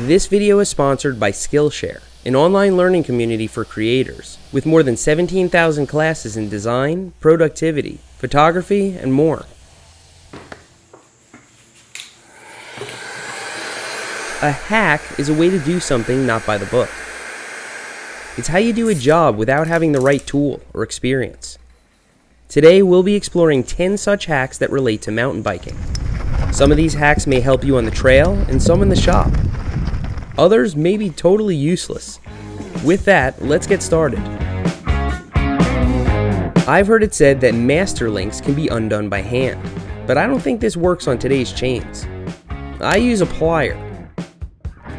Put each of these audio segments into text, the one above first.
This video is sponsored by Skillshare, an online learning community for creators, with more than 17,000 classes in design, productivity, photography, and more. A hack is a way to do something not by the book. It's how you do a job without having the right tool or experience. Today, we'll be exploring 10 such hacks that relate to mountain biking. Some of these hacks may help you on the trail and some in the shop. Others may be totally useless. With that, let's get started. I've heard it said that master links can be undone by hand, but I don't think this works on today's chains. I use a plier.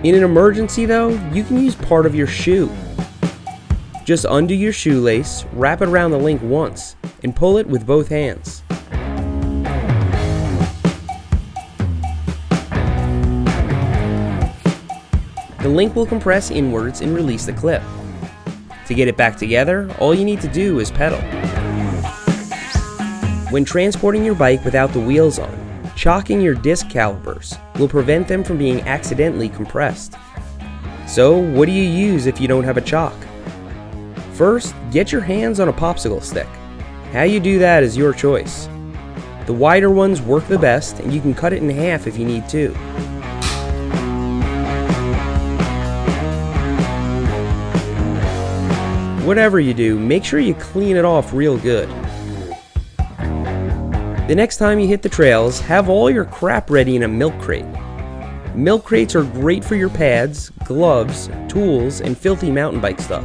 In an emergency though, you can use part of your shoe. Just undo your shoelace, wrap it around the link once, and pull it with both hands. The link will compress inwards and release the clip. To get it back together, all you need to do is pedal. When transporting your bike without the wheels on, chocking your disc calipers will prevent them from being accidentally compressed. So, what do you use if you don't have a chock? First, get your hands on a popsicle stick. How you do that is your choice. The wider ones work the best, and you can cut it in half if you need to. Whatever you do, make sure you clean it off real good. The next time you hit the trails, have all your crap ready in a milk crate. Milk crates are great for your pads, gloves, tools, and filthy mountain bike stuff.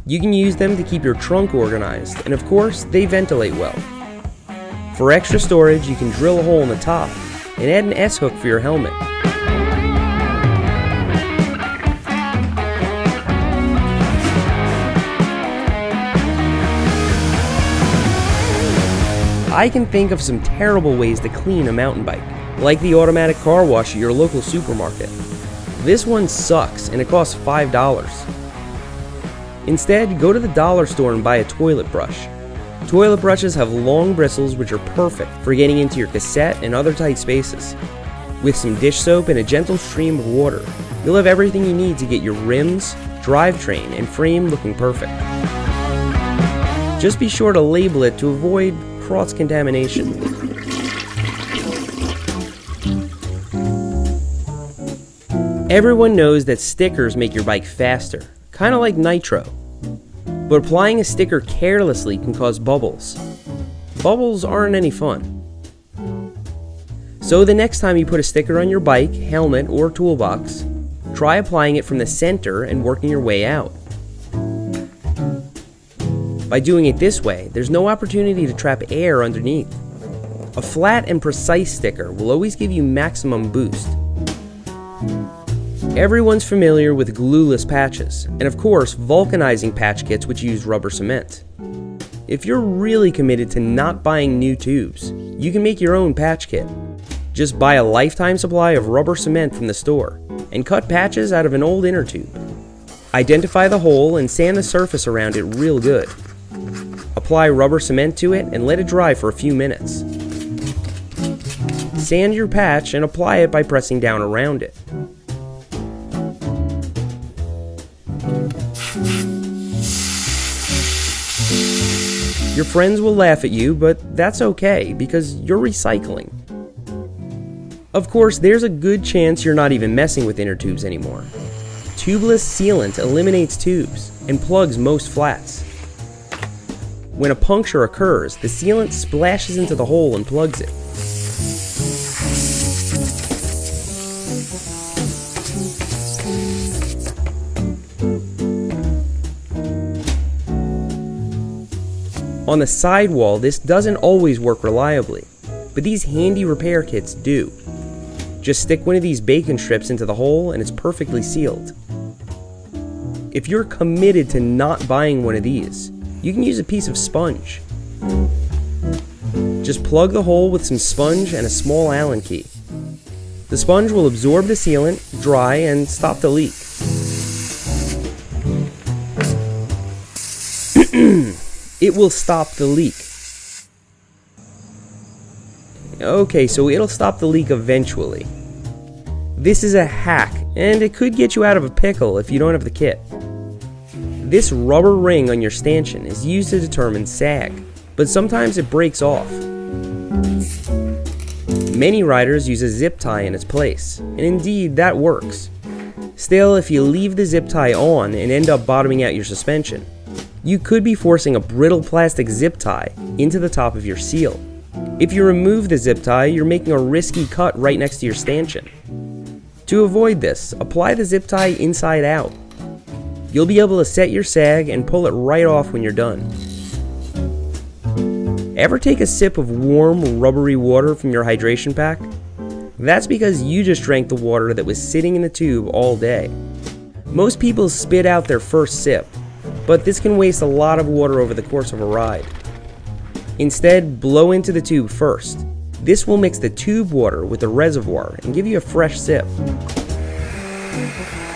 You can use them to keep your trunk organized, and of course, they ventilate well. For extra storage, you can drill a hole in the top and add an S-hook for your helmet. I can think of some terrible ways to clean a mountain bike, like the automatic car wash at your local supermarket. This one sucks and it costs $5. Instead, go to the dollar store and buy a toilet brush. Toilet brushes have long bristles which are perfect for getting into your cassette and other tight spaces. With some dish soap and a gentle stream of water, you'll have everything you need to get your rims, drivetrain, and frame looking perfect. Just be sure to label it to avoid cross-contamination. Everyone knows that stickers make your bike faster, kind of like nitro. But applying a sticker carelessly can cause bubbles. Bubbles aren't any fun. So the next time you put a sticker on your bike, helmet, or toolbox, try applying it from the center and working your way out. By doing it this way, there's no opportunity to trap air underneath. A flat and precise sticker will always give you maximum boost. Everyone's familiar with glueless patches, and of course, vulcanizing patch kits which use rubber cement. If you're really committed to not buying new tubes, you can make your own patch kit. Just buy a lifetime supply of rubber cement from the store, and cut patches out of an old inner tube. Identify the hole and sand the surface around it real good. Apply rubber cement to it and let it dry for a few minutes. Sand your patch and apply it by pressing down around it. Your friends will laugh at you, but that's okay because you're recycling. Of course, there's a good chance you're not even messing with inner tubes anymore. Tubeless sealant eliminates tubes and plugs most flats. When a puncture occurs, the sealant splashes into the hole and plugs it. On the sidewall, this doesn't always work reliably, but these handy repair kits do. Just stick one of these bacon strips into the hole and it's perfectly sealed. If you're committed to not buying one of these, you can use a piece of sponge. Just plug the hole with some sponge and a small Allen key. The sponge will absorb the sealant, dry, and stop the leak. It will stop the leak. Okay, so it'll stop the leak eventually. This is a hack and it could get you out of a pickle if you don't have the kit. This rubber ring on your stanchion is used to determine sag, but sometimes it breaks off. Many riders use a zip tie in its place, and indeed that works. Still, if you leave the zip tie on and end up bottoming out your suspension, you could be forcing a brittle plastic zip tie into the top of your seal. If you remove the zip tie, you're making a risky cut right next to your stanchion. To avoid this, apply the zip tie inside out. You'll be able to set your sag and pull it right off when you're done. Ever take a sip of warm, rubbery water from your hydration pack? That's because you just drank the water that was sitting in the tube all day. Most people spit out their first sip, but this can waste a lot of water over the course of a ride. Instead, blow into the tube first. This will mix the tube water with the reservoir and give you a fresh sip.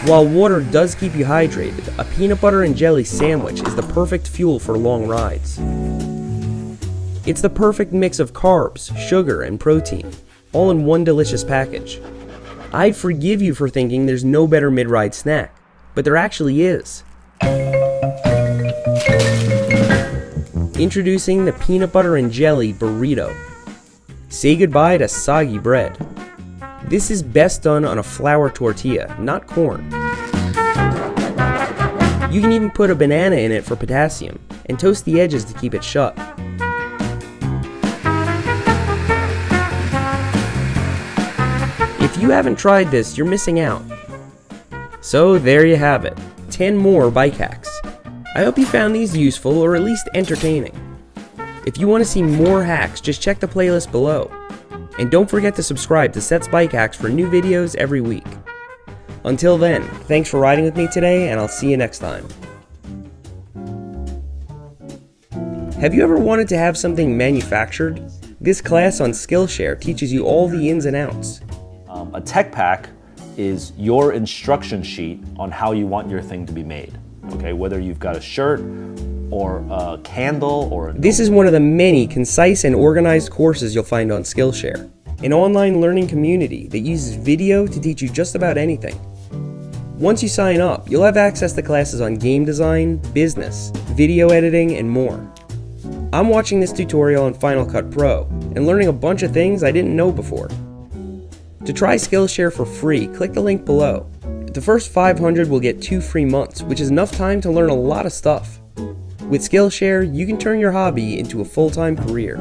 While water does keep you hydrated, a peanut butter and jelly sandwich is the perfect fuel for long rides. It's the perfect mix of carbs, sugar, and protein, all in one delicious package. I'd forgive you for thinking there's no better mid-ride snack, but there actually is. Introducing the peanut butter and jelly burrito. Say goodbye to soggy bread. This is best done on a flour tortilla, not corn. You can even put a banana in it for potassium, and toast the edges to keep it shut. If you haven't tried this, you're missing out. So there you have it, 10 more bike hacks. I hope you found these useful or at least entertaining. If you want to see more hacks, just check the playlist below. And don't forget to subscribe to Seth's Bike Hacks for new videos every week. Until then, thanks for riding with me today, and I'll see you next time. Have you ever wanted to have something manufactured? This class on Skillshare teaches you all the ins and outs. A tech pack is your instruction sheet on how you want your thing to be made. Okay, whether you've got a shirt or a candle or This is one of the many concise and organized courses you'll find on Skillshare, an online learning community that uses video to teach you just about anything. Once you sign up, you'll have access to classes on game design, business, video editing, and more. I'm watching this tutorial on Final Cut Pro and learning a bunch of things I didn't know before. To try Skillshare for free, click the link below. The first 500 will get 2 free months, which is enough time to learn a lot of stuff. With Skillshare, you can turn your hobby into a full-time career.